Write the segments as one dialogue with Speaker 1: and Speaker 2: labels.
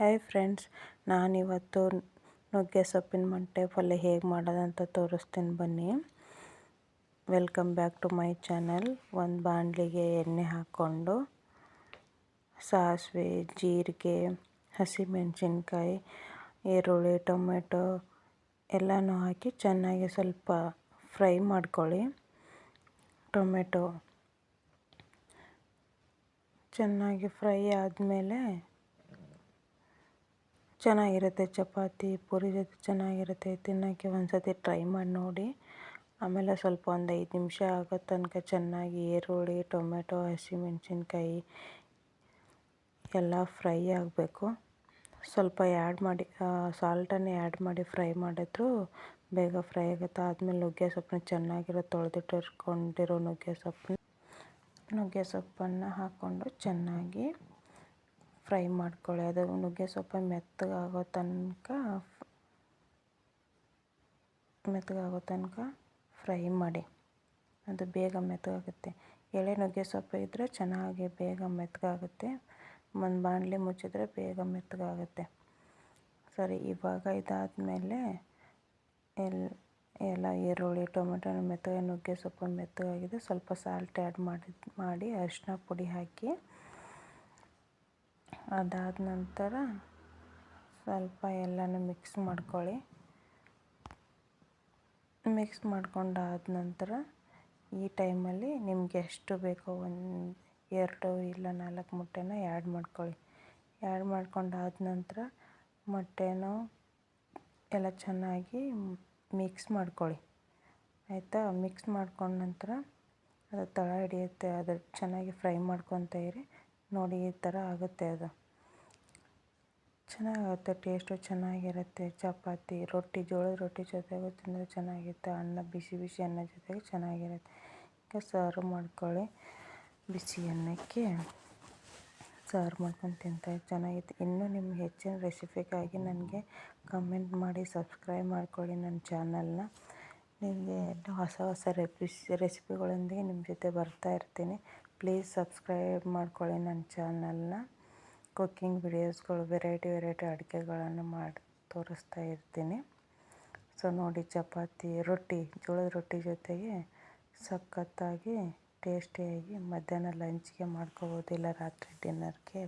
Speaker 1: Hi friends, ನಾನಿವತ್ತು ನುಗ್ಗೆ ಸೊಪ್ಪಿನ ಮಂಟೆ ಪಲ್ಯ ಹೇಗೆ ಮಾಡೋದಂತ ತೋರಿಸ್ತೀನಿ ಬನ್ನಿ. Welcome back to my channel. ಒಂದು ಬಾಣಲಿಗೆ ಎಣ್ಣೆ ಹಾಕ್ಕೊಂಡು ಸಾಸಿವೆ, ಜೀರಿಗೆ, ಹಸಿಮೆಣಸಿನ್ಕಾಯಿ, ಈರುಳ್ಳಿ, ಟೊಮೆಟೊ ಎಲ್ಲನೂ ಹಾಕಿ ಚೆನ್ನಾಗಿ ಸ್ವಲ್ಪ ಫ್ರೈ ಮಾಡ್ಕೊಳ್ಳಿ. ಟೊಮೆಟೊ ಚೆನ್ನಾಗಿ ಫ್ರೈ ಆದಮೇಲೆ ಚೆನ್ನಾಗಿರುತ್ತೆ, ಚಪಾತಿ ಪೂರಿ ಜೊತೆ ಚೆನ್ನಾಗಿರುತ್ತೆ ತಿನ್ನೋಕ್ಕೆ. ಒಂದ್ಸತಿ ಟ್ರೈ ಮಾಡಿ ನೋಡಿ. ಆಮೇಲೆ ಸ್ವಲ್ಪ ಒಂದು 5 ನಿಮಿಷ ಆಗೋ ತನಕ ಚೆನ್ನಾಗಿ ಈರುಳ್ಳಿ, ಟೊಮೆಟೊ, ಹಸಿಮೆಣಸಿನ್ಕಾಯಿ ಎಲ್ಲ ಫ್ರೈ ಆಗಬೇಕು. ಸ್ವಲ್ಪ ಸಾಲ್ಟನ್ನು ಆ್ಯಡ್ ಮಾಡಿ ಫ್ರೈ ಮಾಡಿದ್ರು ಬೇಗ ಫ್ರೈ ಆಗುತ್ತೆ. ಆದಮೇಲೆ ನುಗ್ಗೆ ಸೊಪ್ಪನ್ನ ಚೆನ್ನಾಗಿರೋ ತೊಳೆದಿಟ್ಟಿಟ್ಕೊಂಡಿರೋ ನುಗ್ಗೆ ಸೊಪ್ಪನ್ನು ಹಾಕ್ಕೊಂಡು ಚೆನ್ನಾಗಿ ಫ್ರೈ ಮಾಡ್ಕೊಳ್ಳಿ. ಅದು ನುಗ್ಗೆ ಸೊಪ್ಪು ಮೆತ್ತಗಾಗೋ ತನಕ ಫ್ರೈ ಮಾಡಿ. ಅದು ಬೇಗ ಮೆತ್ತಗಾಗುತ್ತೆ. ಎಳೆ ನುಗ್ಗೆ ಸೊಪ್ಪು ಇದ್ದರೆ ಚೆನ್ನಾಗಿ ಬೇಗ ಮೆತ್ತಗಾಗುತ್ತೆ. ಒಂದು ಬಾಣಲಿ ಮುಚ್ಚಿದ್ರೆ ಬೇಗ ಮೆತ್ತಗಾಗುತ್ತೆ. ಸರಿ, ಇವಾಗ ಇದಾದಮೇಲೆ ಎಲ್ಲ ಈರುಳ್ಳಿ, ಟೊಮೆಟೊ ನುಗ್ಗೆ ಸೊಪ್ಪು ಮೆತ್ತಗಾಗಿದೆ. ಸ್ವಲ್ಪ ಸಾಲ್ಟ್ ಆ್ಯಡ್ ಮಾಡಿ ಅರಿಶಿನ ಪುಡಿ ಹಾಕಿ, ಅದಾದ ನಂತರ ಸ್ವಲ್ಪ ಎಲ್ಲನೂ ಮಿಕ್ಸ್ ಮಾಡ್ಕೊಳ್ಳಿ. ಮಿಕ್ಸ್ ಮಾಡ್ಕೊಂಡಾದ ನಂತರ ಈ ಟೈಮಲ್ಲಿ ನಿಮಗೆ ಎಷ್ಟು ಬೇಕೋ 2 ಇಲ್ಲ 4 ಮೊಟ್ಟೆನ ಆ್ಯಡ್ ಮಾಡ್ಕೊಳ್ಳಿ. ಆ್ಯಡ್ ಮಾಡ್ಕೊಂಡಾದ ನಂತರ ಮೊಟ್ಟೆನೂ ಎಲ್ಲ ಚೆನ್ನಾಗಿ ಮಿಕ್ಸ್ ಮಾಡ್ಕೊಳ್ಳಿ, ಆಯಿತಾ. ಮಿಕ್ಸ್ ಮಾಡ್ಕೊಂಡ ನಂತರ ಅದು ತಳ ಹಿಡಿಯುತ್ತೆ. ಅದು ಚೆನ್ನಾಗಿ ಫ್ರೈ ಮಾಡ್ಕೊತ ಇರಿ. ನೋಡಿ, ಈ ಥರ ಆಗುತ್ತೆ. ಅದು ಚೆನ್ನಾಗುತ್ತೆ, ಟೇಸ್ಟು ಚೆನ್ನಾಗಿರುತ್ತೆ. ಚಪಾತಿ, ಜೋಳದ ರೊಟ್ಟಿ ಜೊತೆಗೂ ತಿಂದರೆ ಚೆನ್ನಾಗಿರುತ್ತೆ. ಬಿಸಿ ಬಿಸಿ ಅನ್ನ ಜೊತೆಗೆ ಚೆನ್ನಾಗಿರುತ್ತೆ. ಈಗ ಸರ್ವ್ ಮಾಡ್ಕೊಳ್ಳಿ. ಬಿಸಿ ಅನ್ನಕ್ಕೆ ಸರ್ವ್ ಮಾಡ್ಕೊಂಡು ತಿಂತಾರೆ, ಚೆನ್ನಾಗಿತ್ತು. ಇನ್ನೂ ನಿಮ್ಗೆ ಹೆಚ್ಚಿನ ರೆಸಿಪಿಗಾಗಿ ನನಗೆ ಕಮೆಂಟ್ ಮಾಡಿ, ಸಬ್ಸ್ಕ್ರೈಬ್ ಮಾಡ್ಕೊಳ್ಳಿ ನನ್ನ ಚಾನಲ್ನ. ನಿಮಗೆ ಹೊಸ ರೆಸಿಪಿಗಳೊಂದಿಗೆ ನಿಮ್ಮ ಜೊತೆ ಬರ್ತಾ ಇರ್ತೀನಿ. ಪ್ಲೀಸ್ ಸಬ್ಸ್ಕ್ರೈಬ್ ಮಾಡ್ಕೊಳ್ಳಿ ನನ್ನ ಚಾನಲ್ನ. ಕುಕ್ಕಿಂಗ್ ವಿಡಿಯೋಸ್ಗಳು, ವೆರೈಟಿ ಅಡುಗೆಗಳನ್ನು ಮಾಡಿ ತೋರಿಸ್ತಾ ಇರ್ತೀನಿ. ಸೊ ನೋಡಿ, ಚಪಾತಿ, ಜೋಳದ ರೊಟ್ಟಿ ಜೊತೆಗೆ ಸಖತ್ತಾಗಿ ಟೇಸ್ಟಿಯಾಗಿ ಮಧ್ಯಾಹ್ನ ಲಂಚ್ಗೆ ಮಾಡ್ಕೋಬೋದು, ಇಲ್ಲ ರಾತ್ರಿ ಡಿನ್ನರ್ಗೆ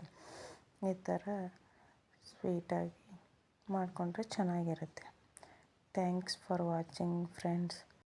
Speaker 1: ಈ ಥರ ಸ್ವೀಟಾಗಿ ಮಾಡಿಕೊಂಡ್ರೆ ಚೆನ್ನಾಗಿರುತ್ತೆ. Thanks for watching friends.